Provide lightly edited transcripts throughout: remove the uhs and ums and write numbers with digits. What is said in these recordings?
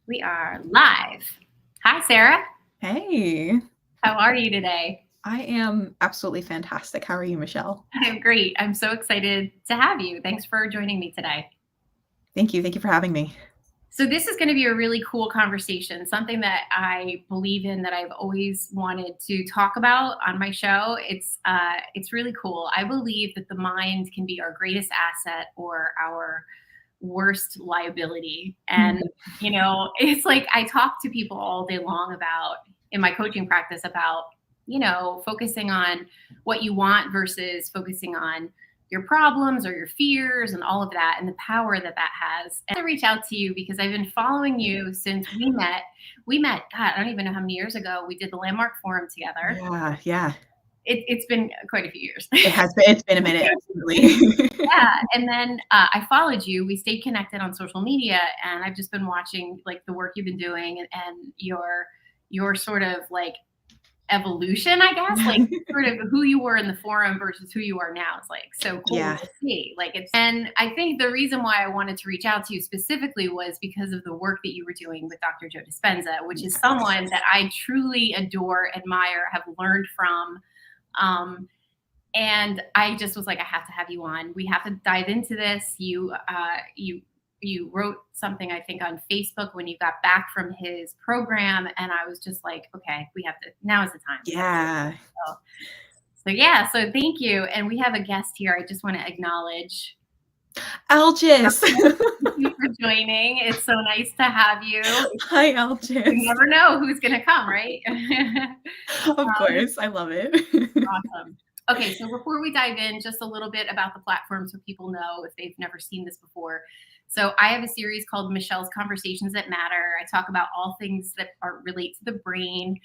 We are live. Hi, Sarah. Hey, How are you today? I am absolutely fantastic. How are you, Michelle? I'm great. I'm so excited to have you. Thanks for joining me today. Thank you. Thank you for having me. So, this is going to be a really cool conversation, something that I believe in that I've always wanted to talk about on my show. It's really cool. I believe that the mind can be our greatest asset or our worst liability. And, it's like I talk to people all day long about in my coaching practice about, focusing on what you want versus focusing on your problems or your fears and all of that and the power that that has. And I reach out to you because I've been following you since we met. We met, God, I don't even know how many years ago. We did the Landmark Forum together. Yeah. It's been quite a few years. It has been. It's been a minute, absolutely. Yeah, and then I followed you. We stayed connected on social media, and I've just been watching like the work you've been doing and your sort of like evolution, I guess, like sort of who you were in the forum versus who you are now. It's like so cool Yeah. to see. Like it's, and I think the reason why I wanted to reach out to you specifically was because of the work that you were doing with Dr. Joe Dispenza, which is someone that I truly adore, admire, have learned from. Um, and I just was like, I have to have you on. We have to dive into this. You wrote something I think on Facebook when you got back from his program, and I was just like, okay, we have to. Now is the time. Yeah. So yeah. So thank you, and we have a guest here. I just want to acknowledge. Algis. Thank you for joining. It's so nice to have you. Hi, You Algis. never know who's going to come, right? Of course. I love it. Awesome. Okay, so before we dive in, just a little bit about the platform so people know if they've never seen this before. So I have a series called Michelle's Conversations That Matter. I talk about all things that relate to the brain,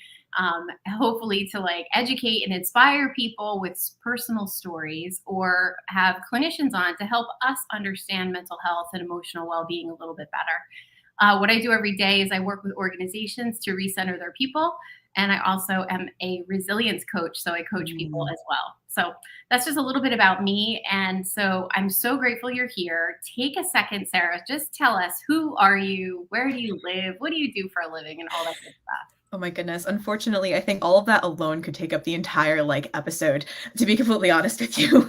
hopefully to like educate and inspire people with personal stories, or have clinicians on to help us understand mental health and emotional well-being a little bit better. What I do every day is I work with organizations to recenter their people. And I also am a resilience coach. So I coach people as well. So that's just a little bit about me. And so I'm so grateful you're here. Take a second, Sarah. Just tell us, who are you? Where do you live? What do you do for a living? And all that good stuff. Oh my goodness. Unfortunately, I think all of that alone could take up the entire episode, to be completely honest with you.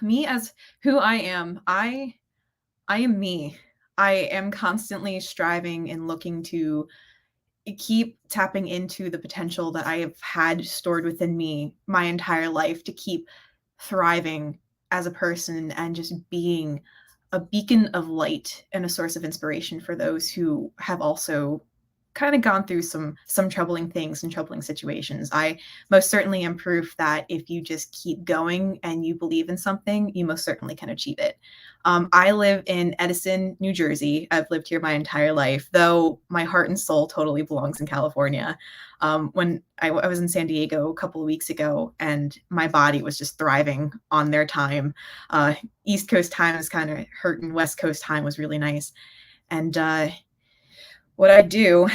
Me as who I am, I am me. I am constantly striving and looking to keep tapping into the potential that I have had stored within me my entire life to keep thriving as a person and just being a beacon of light and a source of inspiration for those who have also kind of gone through some troubling things and troubling situations. I most certainly am proof that if you just keep going and you believe in something, you most certainly can achieve it. I live in Edison, New Jersey. I've lived here my entire life, though my heart and soul totally belongs in California. When I was in San Diego a couple of weeks ago, and my body was just thriving on their time. East Coast time was kind of hurting. West Coast time was really nice. And what I do,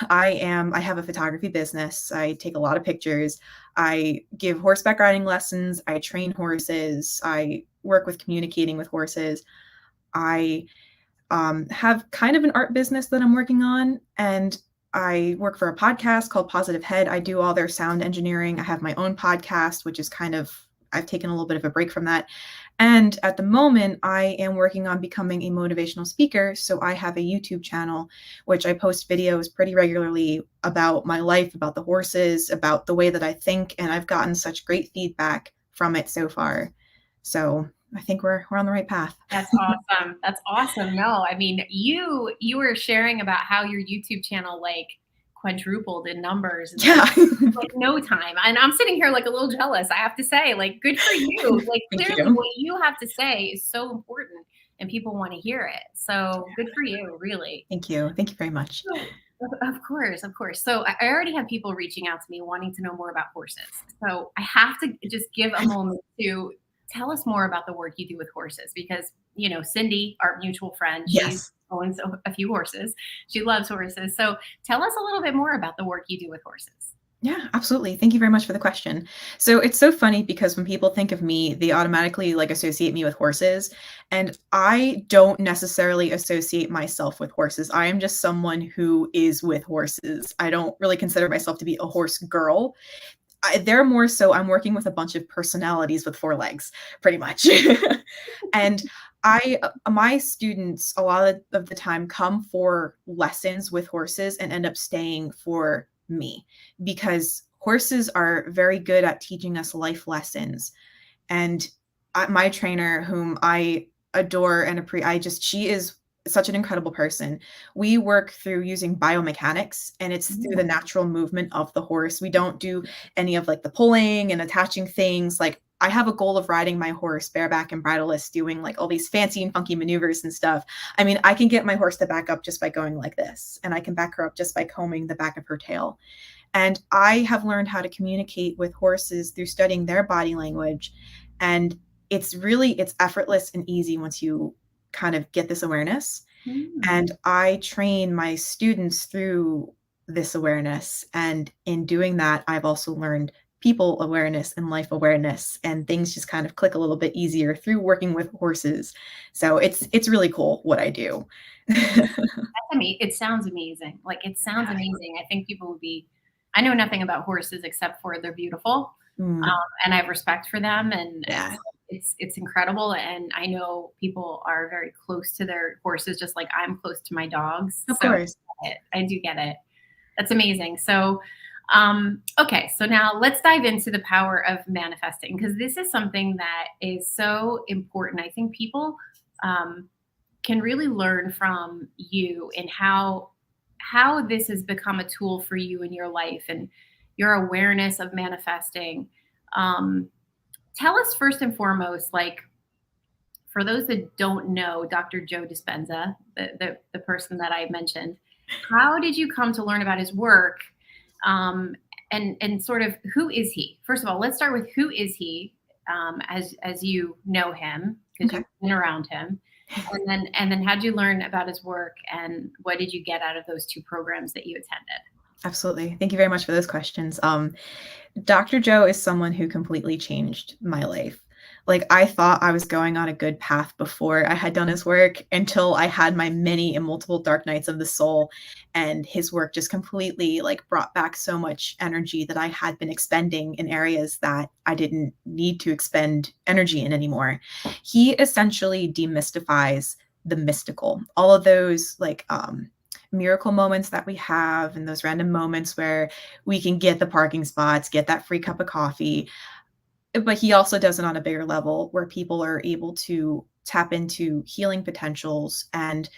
I have a photography business. I take a lot of pictures. I give horseback riding lessons. I train horses. I work with communicating with horses. I have kind of an art business that I'm working on, and I work for a podcast called Positive Head. I do all their sound engineering. I have my own podcast, which is I've taken a little bit of a break from that. And at the moment, I am working on becoming a motivational speaker. So I have a YouTube channel, which I post videos pretty regularly about my life, about the horses, about the way that I think. And I've gotten such great feedback from it so far. So I think we're on the right path. That's awesome. That's awesome. No, I mean, you were sharing about how your YouTube channel like quadrupled in numbers in Yeah. like no time. And I'm sitting here like a little jealous. I have to say, like, good for you. Like Thank clearly you. what you have to say is so important and people want to hear it. So good for you, really. Thank you. Thank you very much. Of course, of course. So I already have people reaching out to me wanting to know more about horses. So I have to just give a moment to tell us more about the work you do with horses because, Cindy, our mutual friend, she Yes. owns a few horses. She loves horses. So tell us a little bit more about the work you do with horses. Yeah, absolutely. Thank you very much for the question. So it's so funny because when people think of me, they automatically like associate me with horses. And I don't necessarily associate myself with horses. I am just someone who is with horses. I don't really consider myself to be a horse girl. They're more so I'm working with a bunch of personalities with four legs, pretty much. And my students a lot of the time come for lessons with horses and end up staying for me because horses are very good at teaching us life lessons. And my trainer, whom I adore and she is such an incredible person. We work through using biomechanics, and it's through the Mm. natural movement of the horse. We don't do any of like the pulling and attaching things. Like I have a goal of riding my horse bareback and bridleless, doing like all these fancy and funky maneuvers and stuff. I mean, I can get my horse to back up just by going like this, and I can back her up just by combing the back of her tail. And I have learned how to communicate with horses through studying their body language. And it's effortless and easy once you kind of get this awareness. Mm. And I train my students through this awareness. And in doing that, I've also learned people awareness and life awareness, and things just kind of click a little bit easier through working with horses. So it's really cool what I do. It sounds amazing. Like it sounds amazing. I think people would be. I know nothing about horses except for they're beautiful, Mm, and I have respect for them, and yeah, so it's incredible. And I know people are very close to their horses, just like I'm close to my dogs. of So course. I do get it. That's amazing. So, okay, so now let's dive into the power of manifesting because this is something that is so important. I think people um, can really learn from you and how this has become a tool for you in your life and your awareness of manifesting. Um, Tell us first and foremost, like for those that don't know Dr. Joe Dispenza, the person that I mentioned, how did you come to learn about his work? Um, and sort of who is he? First of all, let's start with who is he as you know him because Okay. you've been around him, and then how did you learn about his work and what did you get out of those two programs that you attended? Absolutely. Thank you very much for those questions. Dr. Joe is someone who completely changed my life. Like, I thought I was going on a good path before I had done his work until I had my many and multiple dark nights of the soul, and his work just completely, like, brought back so much energy that I had been expending in areas that I didn't need to expend energy in anymore. He essentially demystifies the mystical. All of those, like, miracle moments that we have and those random moments where we can get the parking spots, get that free cup of coffee. But he also does it on a bigger level where people are able to tap into healing potentials and,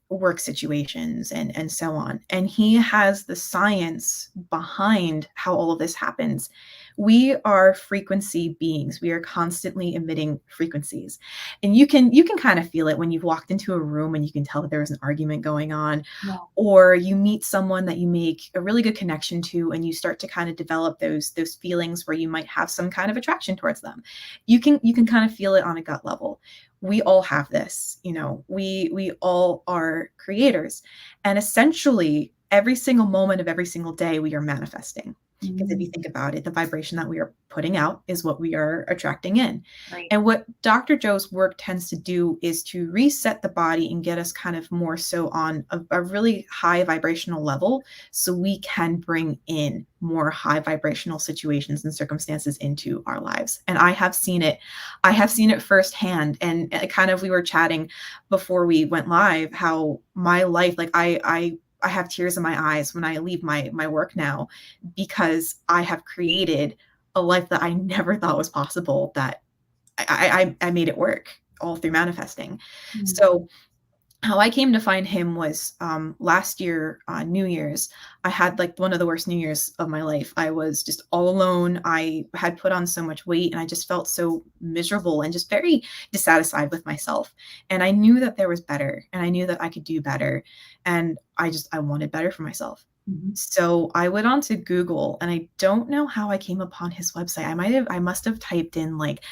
work situations and so on. And he has the science behind how all of this happens. We are frequency beings. We are constantly emitting frequencies. And you can kind of feel it when you've walked into a room and you can tell that there was an argument going on, Yeah. or you meet someone that you make a really good connection to and you start to kind of develop those feelings where you might have some kind of attraction towards them. You can kind of feel it on a gut level. We all have this, we all are creators, and essentially every single moment of every single day we are manifesting, because if you Mm, think about it, the vibration that we are putting out is what we are attracting in. right. And what Dr. Joe's work tends to do is to reset the body and get us kind of more so on a really high vibrational level so we can bring in more high vibrational situations and circumstances into our lives. And I have seen it. I have seen it firsthand. And kind of we were chatting before we went live how my life, like I have tears in my eyes when I leave my work now because I have created a life that I never thought was possible, that I made it work all through manifesting. Mm, So how I came to find him was last year on New Year's. I had like one of the worst New Year's of my life. I was just all alone. I had put on so much weight and I just felt so miserable and just very dissatisfied with myself. And I knew that there was better and I knew that I could do better. And I wanted better for myself. mhm. So I went on to Google and I don't know how I came upon his website. I must have typed in like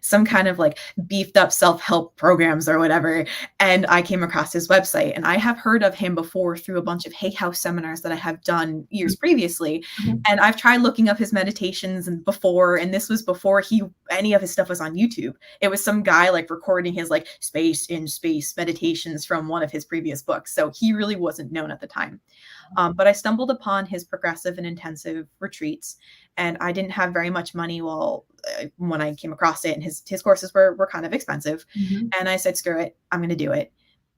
some kind of like beefed up self-help programs or whatever. And I came across his website, and I have heard of him before through a bunch of Hay House seminars that I have done years previously. Mhm. And I've tried looking up his meditations and before, and this was before any of his stuff was on YouTube. It was some guy like recording his like space in space meditations from one of his previous books. So he really wasn't known at the time. But I stumbled upon his progressive and intensive retreats, and I didn't have very much money when I came across it, and his courses were kind of expensive. Mhm. And I said, screw it, I'm going to do it.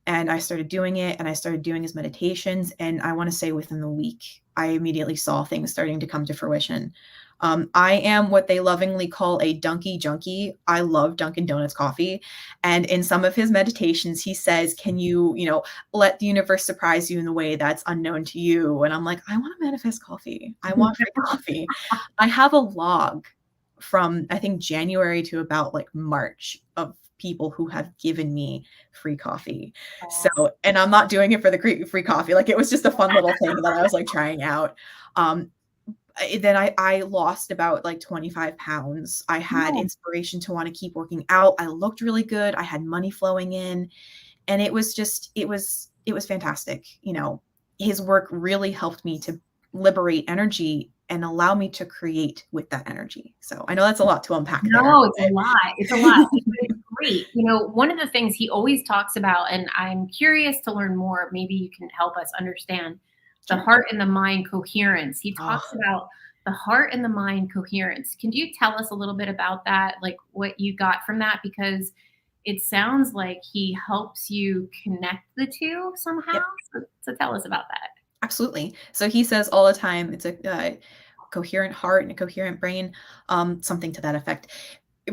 And I started doing it, and I started doing his meditations. And I want to say within the week, I immediately saw things starting to come to fruition. I am what they lovingly call a Dunky junkie. I love Dunkin' Donuts coffee. And in some of his meditations, he says, can you let the universe surprise you in a way that's unknown to you? And I'm like, I want to manifest coffee. I want free coffee. I have a log from, I think, January to about like March of people who have given me free coffee. So, and I'm not doing it for the free coffee. Like, it was just a fun little thing that I was like trying out. Then I lost about like 25 pounds. I had No. inspiration to want to keep working out. I looked really good. I had money flowing in, and it was fantastic. His work really helped me to liberate energy and allow me to create with that energy. So I know that's a lot to unpack there. No, it's a lot. It's a lot. It's great. One of the things he always talks about, and I'm curious to learn more, maybe you can help us understand the Sure. heart and the mind coherence. He Oh, talks about the heart and the mind coherence. Can you tell us a little bit about that? Like what you got from that? Because it sounds like he helps you connect the two somehow. yep. So tell us about that. Absolutely. So he says all the time, it's a coherent heart and a coherent brain, something to that effect.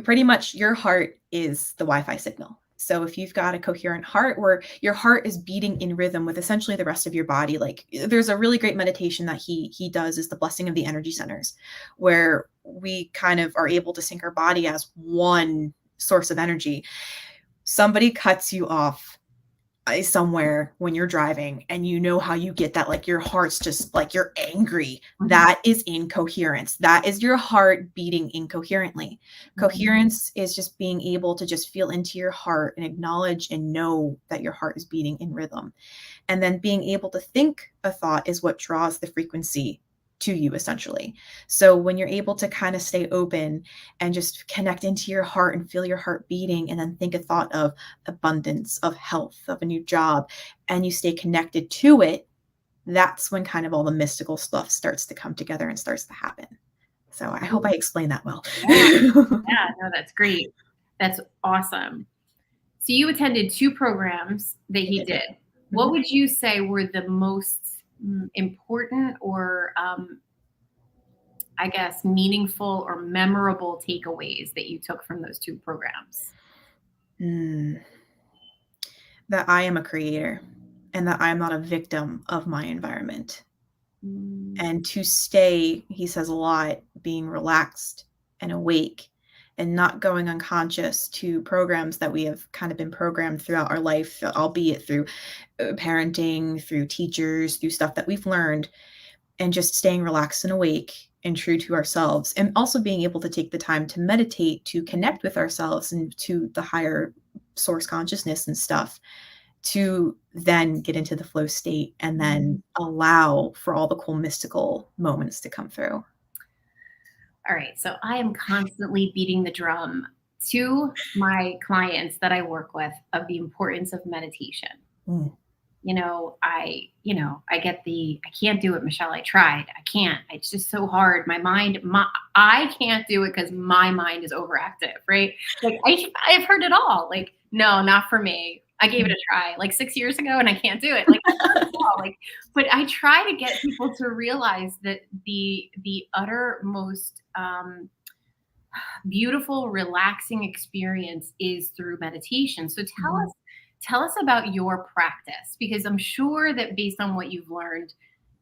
Pretty much your heart is the Wi-Fi signal. So if you've got a coherent heart where your heart is beating in rhythm with essentially the rest of your body, like there's a really great meditation that he does is the blessing of the energy centers, where we kind of are able to sync our body as one source of energy. Somebody cuts you off somewhere when you're driving, and you know how you get that, like your heart's just like you're angry. Mhm. That is incoherence. That is your heart beating incoherently. Coherence is just being able to just feel into your heart and acknowledge and know that your heart is beating in rhythm. And then being able to think a thought is what draws the frequency to you, essentially. So when you're able to kind of stay open and just connect into your heart and feel your heart beating, and then think a thought of abundance, of health, of a new job, and you stay connected to it, that's when kind of all the mystical stuff starts to come together and starts to happen. So I hope I explained that well. Yeah, yeah, no, that's great. That's awesome. So you attended 2 programs that he did. What Mhm. would you say were the most important or, I guess, meaningful or memorable takeaways that you took from those 2 programs? Mm, that I am a creator, and that I am not a victim of my environment. Mm, And to stay, he says a lot, being relaxed and awake and not going unconscious to programs that we have kind of been programmed throughout our life, albeit through parenting, through teachers, through stuff that we've learned, and just staying relaxed and awake and true to ourselves. And also being able to take the time to meditate, to connect with ourselves and to the higher source consciousness and stuff, to then get into the flow state and mm. then allow for all the cool mystical moments to come through. All right, so I am constantly beating the drum to my clients that I work with of the importance of meditation. Mm. I get I can't do it, Michelle. I tried. I can't. It's just so hard. I can't do it because my mind is overactive, right? Like I've heard it all. Like, no, not for me. I gave it a try like 6 years ago and I can't do it. Like, I've heard it all. Like, but I try to get people to realize that the uttermost beautiful, relaxing experience is through meditation. So Mhm. tell us about your practice because I'm sure that based on what you've learned,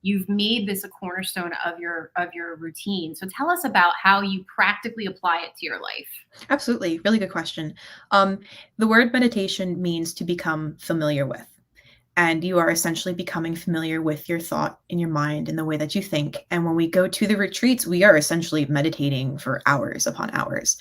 you've made this a cornerstone of your routine. So tell us about how you practically apply it to your life. Absolutely. Really good question. Um, the word meditation means to become familiar with. And you are essentially becoming familiar with your thought in your mind and the way that you think. And when we go to the retreats, we are essentially meditating for hours upon hours.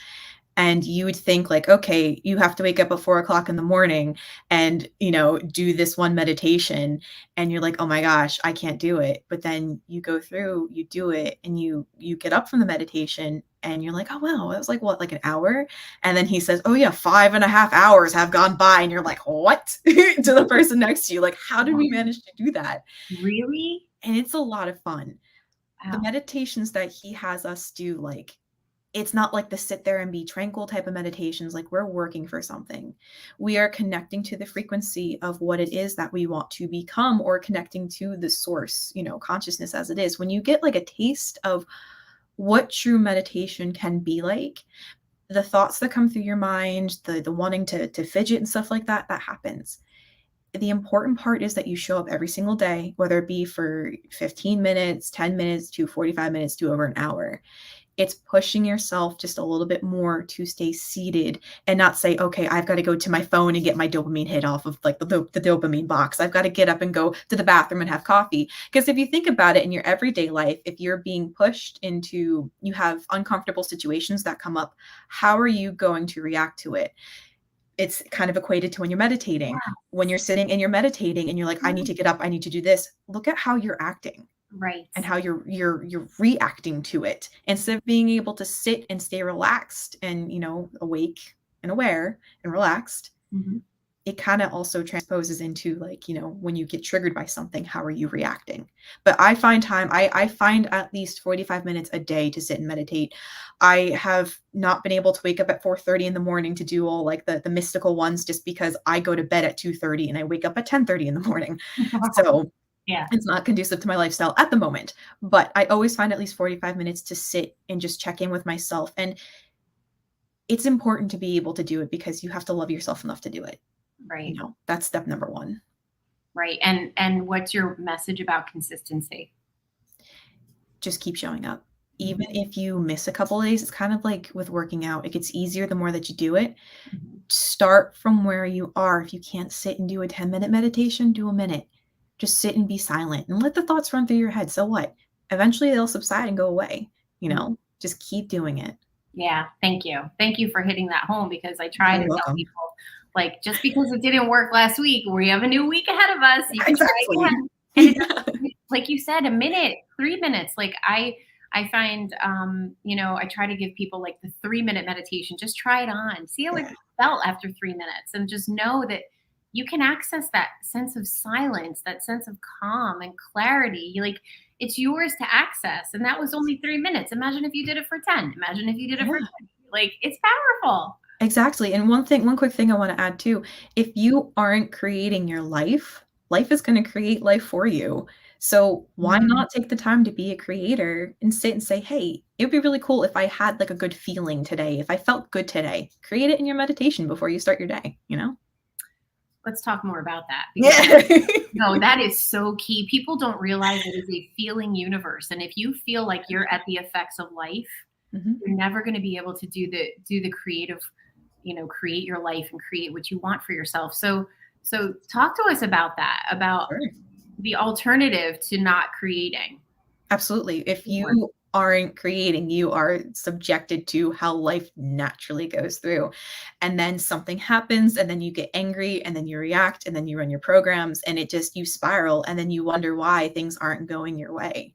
And you would think like, okay, you have to wake up at 4 o'clock in the morning and, do this one meditation. And you're like, oh my gosh, I can't do it. But then you go through, you do it, and you get up from the meditation and you're like, oh wow, it was like what, like an hour? And then he says, oh yeah, 5.5 hours have gone by. And you're like, what? To the person next to you. Like, how did we manage to do that? Really? And it's a lot of fun. The Wow. meditations that he has us do, like, it's not like the sit there and be tranquil type of meditations, like we're working for something. We are connecting to the frequency of what it is that we want to become, or connecting to the source, consciousness as it is. When you get like a taste of what true meditation can be like, the thoughts that come through your mind, the wanting to fidget and stuff like that, that happens. The important part is that you show up every single day, whether it be for 15 minutes, 10 minutes to 45 minutes to over an hour. It's pushing yourself just a little bit more to stay seated and not say, okay, I've got to go to my phone and get my dopamine hit off of like the dopamine box. I've got to get up and go to the bathroom and have coffee. Because if you think about it in your everyday life, if you're being pushed into, you have uncomfortable situations that come up, how are you going to react to it? It's kind of equated to when you're meditating. When you're sitting and you're meditating and you're like, I need to get up, I need to do this. Look at how you're acting Right. and how you're reacting to it, instead of being able to sit and stay relaxed and, awake and aware and relaxed. Mhm. It kind of also transposes into like, when you get triggered by something, how are you reacting? But I find I find at least 45 minutes a day to sit and meditate. I have not been able to wake up at 4:30 in the morning to do all like the mystical ones, just because I go to bed at 2:30 and I wake up at 10:30 in the morning. So Yeah. it's not conducive to my lifestyle at the moment, but I always find at least 45 minutes to sit and just check in with myself. And it's important to be able to do it because you have to love yourself enough to do it. Right. That's step number one. Right. And what's your message about consistency? Just keep showing up. Even Mhm. if you miss a couple of days, it's kind of like with working out. It gets easier the more that you do it. Mhm. Start from where you are. If you can't sit and do a 10-minute meditation, do a minute. Just sit and be silent and let the thoughts run through your head. So what? Eventually they'll subside and go away. Just keep doing it. Yeah, thank you. Thank you for hitting that home, because I try You're to tell welcome. people, like, just because it didn't work last week, we have a new week ahead of us. You can try Exactly. again. And it doesn't, like you said, a minute, 3 minutes. Like I find, I try to give people like the 3 minute meditation. Just try it on. See how it Yeah. felt after 3 minutes, and just know that you can access that sense of silence, that sense of calm and clarity. Like, it's yours to access. And that was only 3 minutes. Imagine if you did it for 10. Imagine if you did it for Yeah. 20. Like, it's powerful. Exactly, and one quick thing I wanna add too, if you aren't creating your life, life is gonna create life for you. So, why Mhm. not take the time to be a creator and sit and say, "Hey, it would be really cool if I had, like, a good feeling today, if I felt good today." Create it in your meditation before you start your day, you know? Let's talk more about that, because Yeah. no, that is so key. People don't realize it is a feeling universe. And if you feel like you're at the effects of life, Mhm. you're never going to be able to do the creative, create your life and create what you want for yourself. So talk to us about that, about Sure. the alternative to not creating. Absolutely. If Or- you aren't creating, you are subjected to how life naturally goes through. And then something happens, and then you get angry, and then you react, and then you run your programs, and you spiral, and then you wonder why things aren't going your way.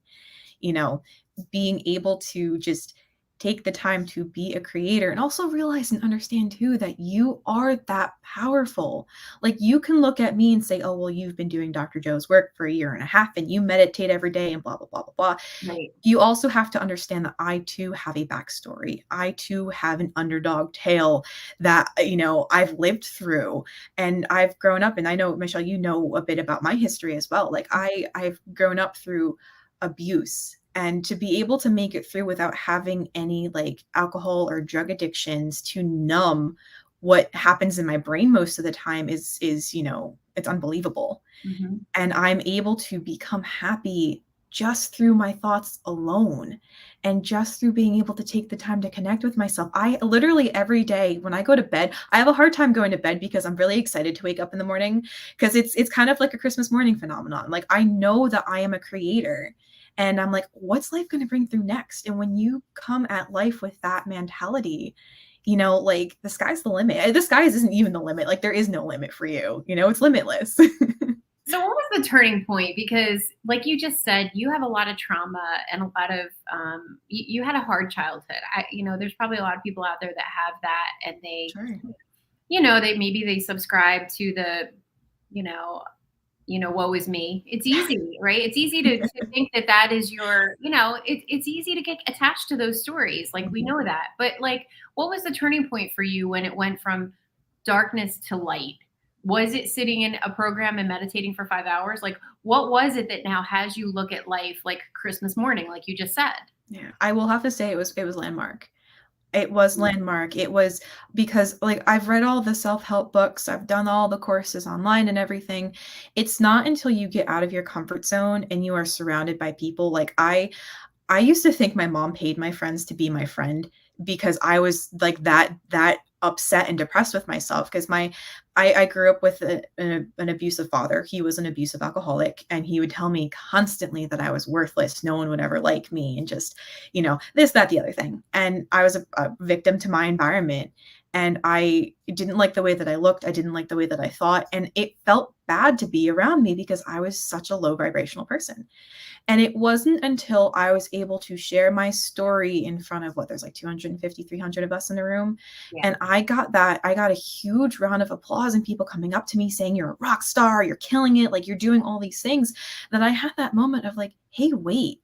you know, Being able to just take the time to be a creator and also realize and understand too that you are that powerful. Like you can look at me and say, oh, well, you've been doing Dr. Joe's work for a year and a half and you meditate every day and blah, blah, blah, blah, blah. Right. You also have to understand that I too have a backstory. I too have an underdog tale that, I've lived through and I've grown up. And I know, Michelle, you know a bit about my history as well. Like I've grown up through abuse, and to be able to make it through without having any like alcohol or drug addictions to numb what happens in my brain most of the time is it's unbelievable. Mhm. And I'm able to become happy just through my thoughts alone and just through being able to take the time to connect with myself. I literally every day when I go to bed, I have a hard time going to bed because I'm really excited to wake up in the morning because it's kind of like a Christmas morning phenomenon. Like I know that I am a creator and I'm like, what's life going to bring through next? And when you come at life with that mentality, you know, like the sky's the limit. The sky isn't even the limit. Like there is no limit for you, you know, it's limitless. So what was the turning point? Because like you just said, you have a lot of trauma and a lot of you had a hard childhood. There's probably a lot of people out there that have that, and they, Sure. they maybe they subscribe to the, you know, woe is me. It's easy, right? It's easy to think that that is your, it's easy to get attached to those stories. Like we Mhm. know that. But like, what was the turning point for you when it went from darkness to light? Was it sitting in a program and meditating for 5 hours? Like, what was it that now has you look at life like Christmas morning, like you just said? Yeah. I will have to say it was landmark. It was landmark. It was because, like, I've read all the self-help books, I've done all the courses online and everything. It's not until you get out of your comfort zone and you are surrounded by people like I used to think my mom paid my friends to be my friend because I was like that upset and depressed with myself because I grew up with an abusive father. He was an abusive alcoholic, and he would tell me constantly that I was worthless. No one would ever like me, and just, this, that, the other thing. And I was a victim to my environment. And I didn't like the way that I looked. I didn't like the way that I thought. And it felt bad to be around me because I was such a low vibrational person. And it wasn't until I was able to share my story in front of there's like 250, 300 of us in the room. Yeah. And I got a huge round of applause and people coming up to me saying, "You're a rock star, you're killing it, like you're doing all these things." That I had that moment of like, hey, wait,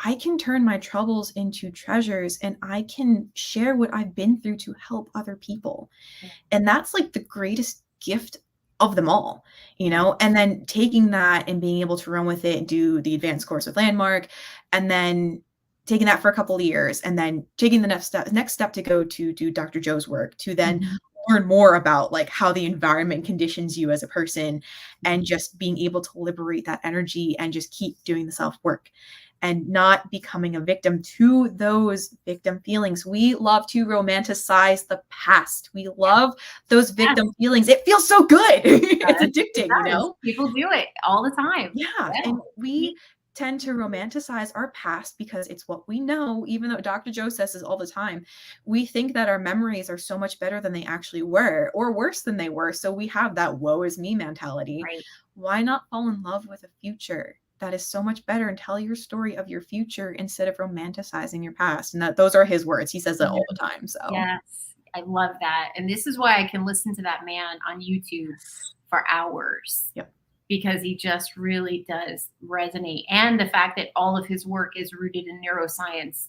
I can turn my troubles into treasures and I can share what I've been through to help other people. Yeah. And that's like the greatest gift of them all, Yeah. and then taking that and being able to run with it and do the advanced course with Landmark, and then taking that for a couple of years, and then taking the next step to go to do Dr. Joe's work, to then Mhm. learn more about like how the environment conditions you as a person, and just being able to liberate that energy and just keep doing the self work and not becoming a victim to those victim feelings. We love to romanticize the past. We love those Yes, victim feelings. It feels so good. It's it addicting, does. People do it all the time. Yeah, Yeah. and we tend to romanticize our past because it's what we know, even though Dr. Joe says this all the time. We think that our memories are so much better than they actually were, or worse than they were, so we have that woe is me mentality. Right. Why not fall in love with a future that is so much better and tell your story of your future instead of romanticizing your past? And those are his words. He says that all the time, so Yes, I love that. And this is why I can listen to that man on YouTube for hours, yep. because he just really does resonate. And the fact that all of his work is rooted in neuroscience,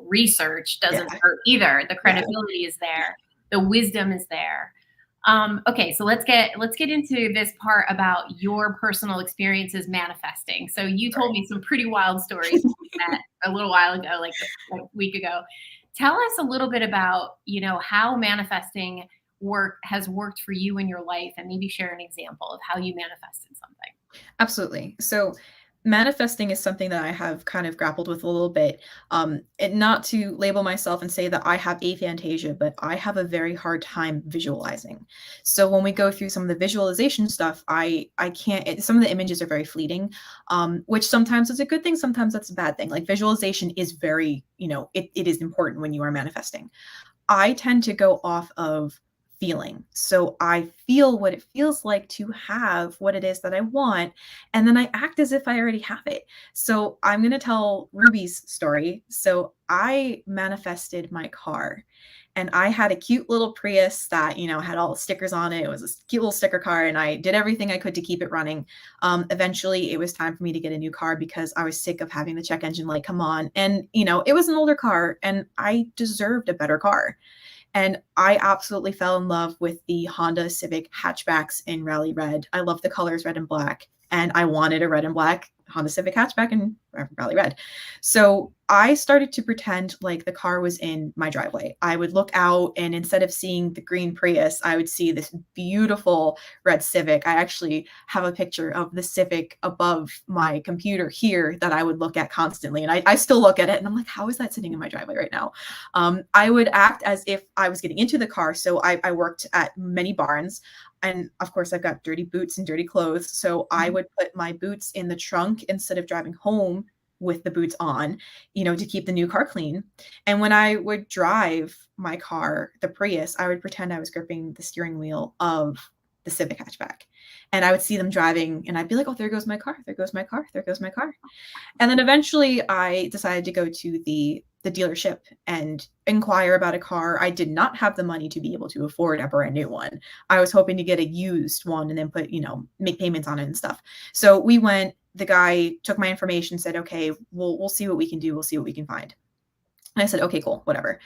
research doesn't Yeah. hurt either. The Yeah. credibility is there, the wisdom is there. Okay, so let's get into this part about your personal experiences manifesting. So you told me some pretty wild stories when we met a little while ago, like a week ago. Tell us a little bit about how manifesting work has worked for you in your life, and maybe share an example of how you manifested something. Absolutely. So manifesting is something that I have kind of grappled with a little bit. And not to label myself and say that I have aphantasia, but I have a very hard time visualizing. So when we go through some of the visualization stuff, I can't. Some of the images are very fleeting, which sometimes is a good thing, sometimes that's a bad thing. Like visualization is very, it is important when you are manifesting. I tend to go off of feeling. So I feel what it feels like to have what it is that I want, and then I act as if I already have it. So I'm going to tell Ruby's story. So I manifested my car, and I had a cute little Prius that, had all the stickers on it. It was a cute little sticker car, and I did everything I could to keep it running. Eventually, it was time for me to get a new car because I was sick of having the check engine light come on. And, it was an older car, and I deserved a better car. And I absolutely fell in love with the Honda Civic hatchbacks in Rally Red. I love the colors red and black, and I wanted a red and black Honda Civic hatchback in Rally Red. So I started to pretend like the car was in my driveway. I would look out, and instead of seeing the green Prius, I would see this beautiful red Civic. I actually have a picture of the Civic above my computer here that I would look at constantly. And I still look at it and I'm like, how is that sitting in my driveway right now? I would act as if I was getting into the car. So I worked at many barns. And of course, I've got dirty boots and dirty clothes. So I would put my boots in the trunk instead of driving home with the boots on, to keep the new car clean. And when I would drive my car, the Prius, I would pretend I was gripping the steering wheel of the Civic hatchback. And I would see them driving and I'd be like, oh, there goes my car. There goes my car. There goes my car. And then eventually I decided to go to the dealership and inquire about a car. I did not have the money to be able to afford a brand new one. I was hoping to get a used one and then put, make payments on it and stuff. So we went, the guy took my information, said, okay, we'll see what we can do. We'll see what we can find. And I said, okay, cool, whatever.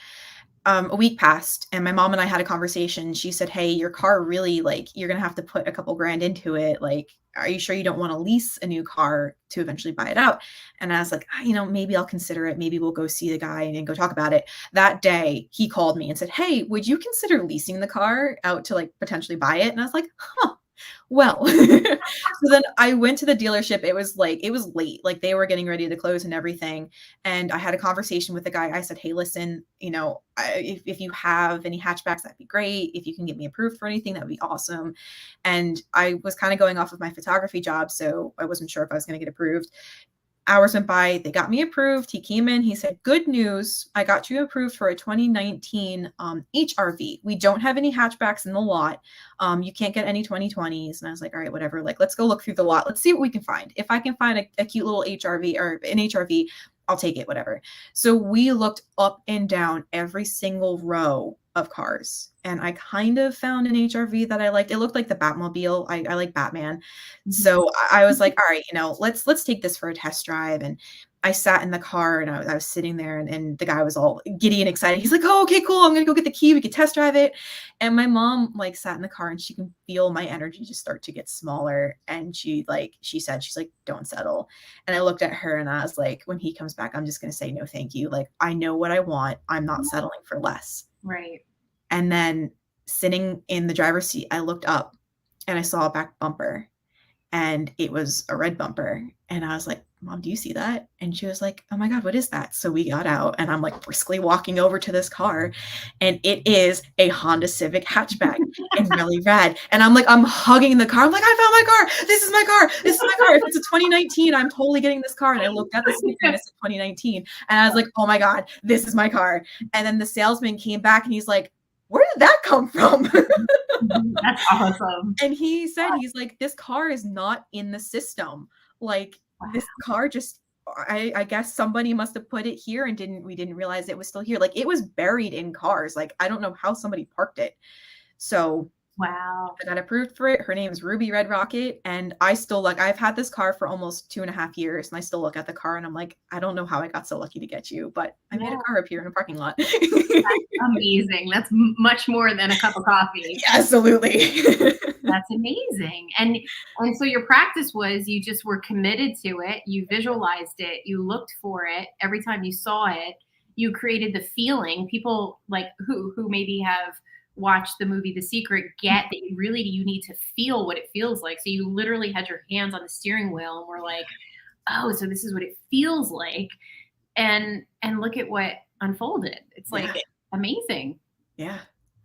A week passed and my mom and I had a conversation. She said, hey, your car really, like, you're going to have to put a couple grand into it. Like, are you sure you don't want to lease a new car to eventually buy it out? And I was like, maybe I'll consider it. Maybe we'll go see the guy and go talk about it. That day he called me and said, hey, would you consider leasing the car out to like potentially buy it? And I was like, huh. Well, so then I went to the dealership. It was late, like they were getting ready to close and everything. And I had a conversation with the guy. I said, hey, listen, if you have any hatchbacks, that'd be great. If you can get me approved for anything, that'd be awesome. And I was kind of going off of my photography job, so I wasn't sure if I was going to get approved. Hours went by, they got me approved. He came in, he said, good news, I got you approved for a 2019 HRV. We don't have any hatchbacks in the lot. You can't get any 2020s. And I was like, all right, whatever. Like, let's go look through the lot. Let's see what we can find. If I can find a cute little HRV or an HRV, I'll take it, whatever. So we looked up and down every single row of cars. And I kind of found an HRV that I liked. It looked like the Batmobile. I like Batman. So I was like, all right, let's take this for a test drive. And I sat in the car and I was sitting there and the guy was all giddy and excited. He's like, oh, okay, cool. I'm going to go get the key. We could test drive it. And my mom like sat in the car and she can feel my energy just start to get smaller. And she said, she's like, don't settle. And I looked at her and I was like, when he comes back, I'm just going to say, no, thank you. Like, I know what I want. I'm not settling for less. Right. And then sitting in the driver's seat, I looked up and I saw a back bumper and it was a red bumper. And I was like, Mom, do you see that? And she was like, oh my God, what is that? So we got out and I'm like briskly walking over to this car and it is a Honda Civic hatchback in really red. And I'm hugging the car. I'm like, I found my car. This is my car. This is my car. If it's a 2019, I'm totally getting this car. And I looked at the sticker and it said 2019. And I was like, oh my God, this is my car. And then the salesman came back and he's like, where did that come from? That's awesome. And he said, he's like, this car is not in the system. Like, wow. This car just, I guess somebody must have put it here and we didn't realize it was still here. Like, it was buried in cars. Like, I don't know how somebody parked it. So wow. I got approved for it. Her name is Ruby Red Rocket. And I still I've had this car for almost 2.5 years. And I still look at the car and I'm like, I don't know how I got so lucky to get you, but I made a car appear in a parking lot. That's amazing. That's much more than a cup of coffee. Absolutely. That's amazing. And so your practice was you just were committed to it. You visualized it. You looked for it. Every time you saw it, you created the feeling. People like who maybe have watched the movie The Secret get that you need to feel what it feels like. So you literally had your hands on the steering wheel and were like, oh, so this is what it feels like. And look at what unfolded. It's like amazing. Yeah.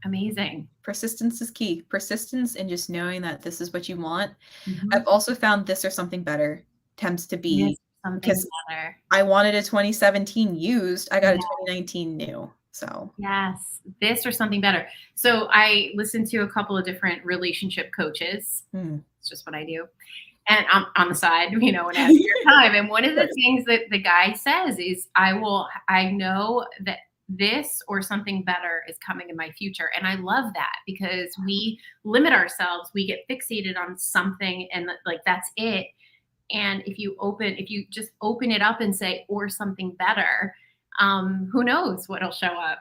Amazing. Persistence is key. Persistence and just knowing that this is what you want. Mm-hmm. I've also found this or something better tends to be because better. I wanted a 2017 used. I got a 2019 new. So yes, this or something better. So I listened to a couple of different relationship coaches. It's just what I do. And I'm on the side, when I have your time. And one of the things that the guy says is, I know that this or something better is coming in my future. And I love that because we limit ourselves. We get fixated on something and like, that's it. And if you just open it up and say, or something better, who knows what'll show up,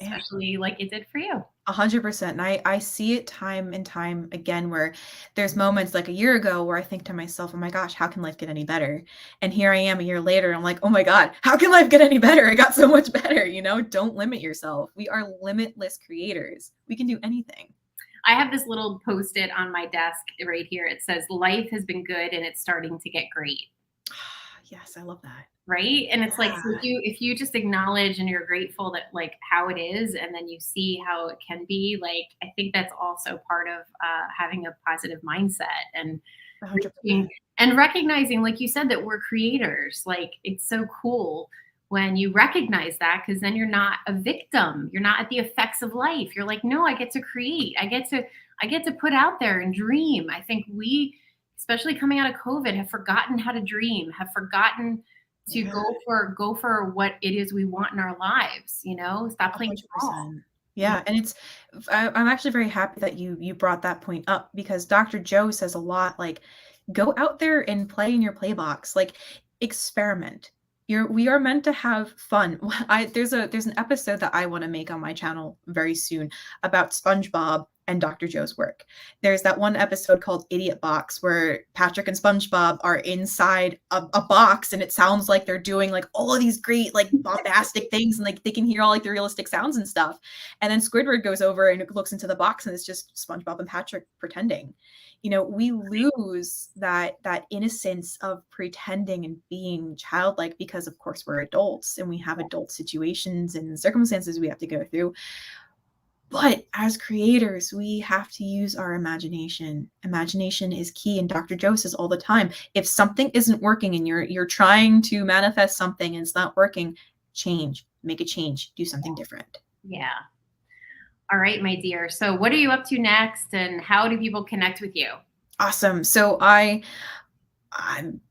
especially like it did for you. 100%. And I see it time and time again where there's moments like a year ago where I think to myself, oh my gosh, how can life get any better? And here I am a year later. I'm like, oh my God, how can life get any better? It got so much better. Don't limit yourself. We are limitless creators. We can do anything. I have this little Post-it on my desk right here. It says, life has been good and it's starting to get great. Yes, I love that. Right. And it's like, so if you just acknowledge and you're grateful that like how it is, and then you see how it can be, like, I think that's also part of having a positive mindset. And reaching 100%. and recognizing, like you said, that we're creators. Like, it's so cool when you recognize that, because then you're not a victim. You're not at the effects of life. You're like, no, I get to create. I get to put out there and dream. I think we, especially coming out of COVID, have forgotten how to dream, have forgotten to Yeah, go for what it is we want in our lives, stop playing small. 100%. Yeah, and I'm actually very happy that you brought that point up because Dr. Joe says a lot like, go out there and play in your play box, like experiment. We are meant to have fun. There's an episode that I want to make on my channel very soon about SpongeBob and Dr. Joe's work. There's that one episode called Idiot Box where Patrick and SpongeBob are inside a box and it sounds like they're doing like all of these great like bombastic things and like they can hear all like the realistic sounds and stuff. And then Squidward goes over and looks into the box and it's just SpongeBob and Patrick pretending. We lose that innocence of pretending and being childlike because of course we're adults and we have adult situations and circumstances we have to go through. But as creators, we have to use our imagination. Imagination is key. And Dr. Joe says all the time, if something isn't working and you're trying to manifest something and it's not working, change, make a change, do something different. Yeah. All right, my dear. So what are you up to next and how do people connect with you? Awesome. So I'm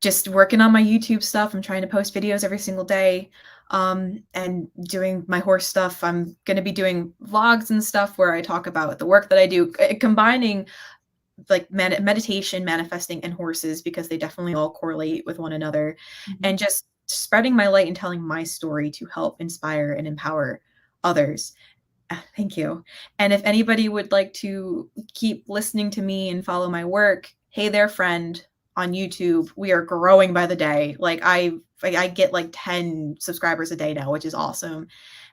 just working on my YouTube stuff. I'm trying to post videos every single day. And doing my horse stuff. I'm going to be doing vlogs and stuff where I talk about the work that I do, combining like meditation, manifesting, and horses because they definitely all correlate with one another, and just spreading my light and telling my story to help inspire and empower others. Thank you. And if anybody would like to keep listening to me and follow my work, hey there, friend, on YouTube. We are growing by the day. Like I get like 10 subscribers a day now, which is awesome.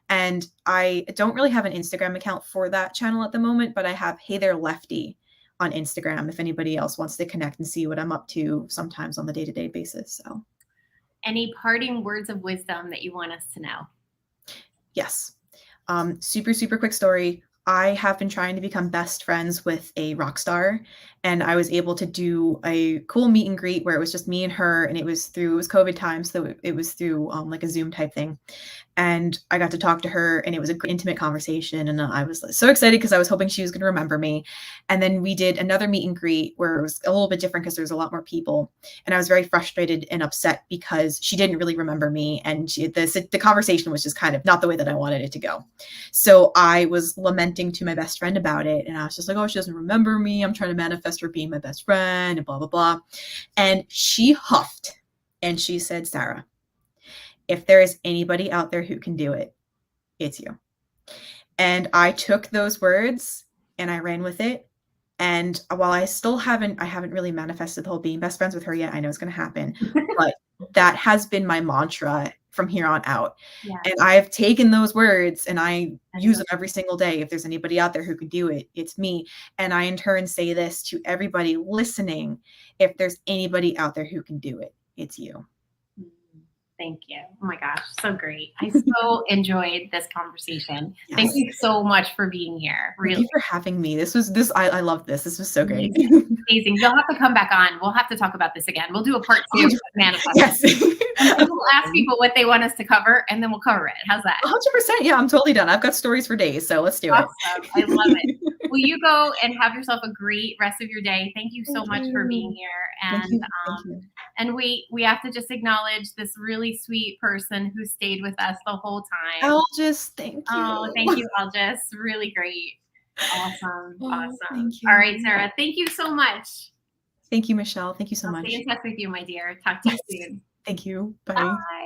And I don't really have an Instagram account for that channel at the moment, but I have Hey There Lefty on Instagram if anybody else wants to connect and see what I'm up to sometimes on the day-to-day basis. So Any parting words of wisdom that you want us to know? yes. Super quick story. I have been trying to become best friends with a rock star, and I was able to do a cool meet and greet where it was just me and her, and it was COVID time, so it was through like a Zoom type thing. And I got to talk to her, and it was a great intimate conversation. And I was so excited because I was hoping she was going to remember me. And then we did another meet and greet where it was a little bit different because there was a lot more people. And I was very frustrated and upset because she didn't really remember me, and the conversation was just kind of not the way that I wanted it to go. So I was lamenting to my best friend about it, and I was just like, "Oh, she doesn't remember me. I'm trying to manifest her being my best friend," and blah blah blah. And she huffed, and she said, "Sarah, if there is anybody out there who can do it, it's you." And I took those words and I ran with it. And while I haven't really manifested the whole being best friends with her yet. I know it's going to happen, but that has been my mantra from here on out. Yeah. And I've taken those words and I use them every single day. If there's anybody out there who can do it, it's me. And I in turn say this to everybody listening. If there's anybody out there who can do it, it's you. Thank you. Oh my gosh, so great. I so enjoyed this conversation. Yes. Thank you so much for being here. Thank Really you for having me. I love this. This was so great. amazing. You'll have to come back on. We'll have to talk about this again. We'll do a part 2 of manifesting. Yes. And we'll ask people what they want us to cover, and then we'll cover it. How's that? 100%. Yeah, I'm totally done. I've got stories for days, so let's do it. Awesome. I love it. Well, you go and have yourself a great rest of your day. Thank you so much for being here. Thank And you. and we have to just acknowledge this really sweet person who stayed with us the whole time. Algis, thank you. Oh, thank you, Algis. Really great. Awesome. Oh, Awesome. thank you. All right, Sarah. Thank you so much. Thank you, Michelle. Thank you so I'll much. stay in touch with you, my dear. Talk to you soon. Thank you. Bye. Bye.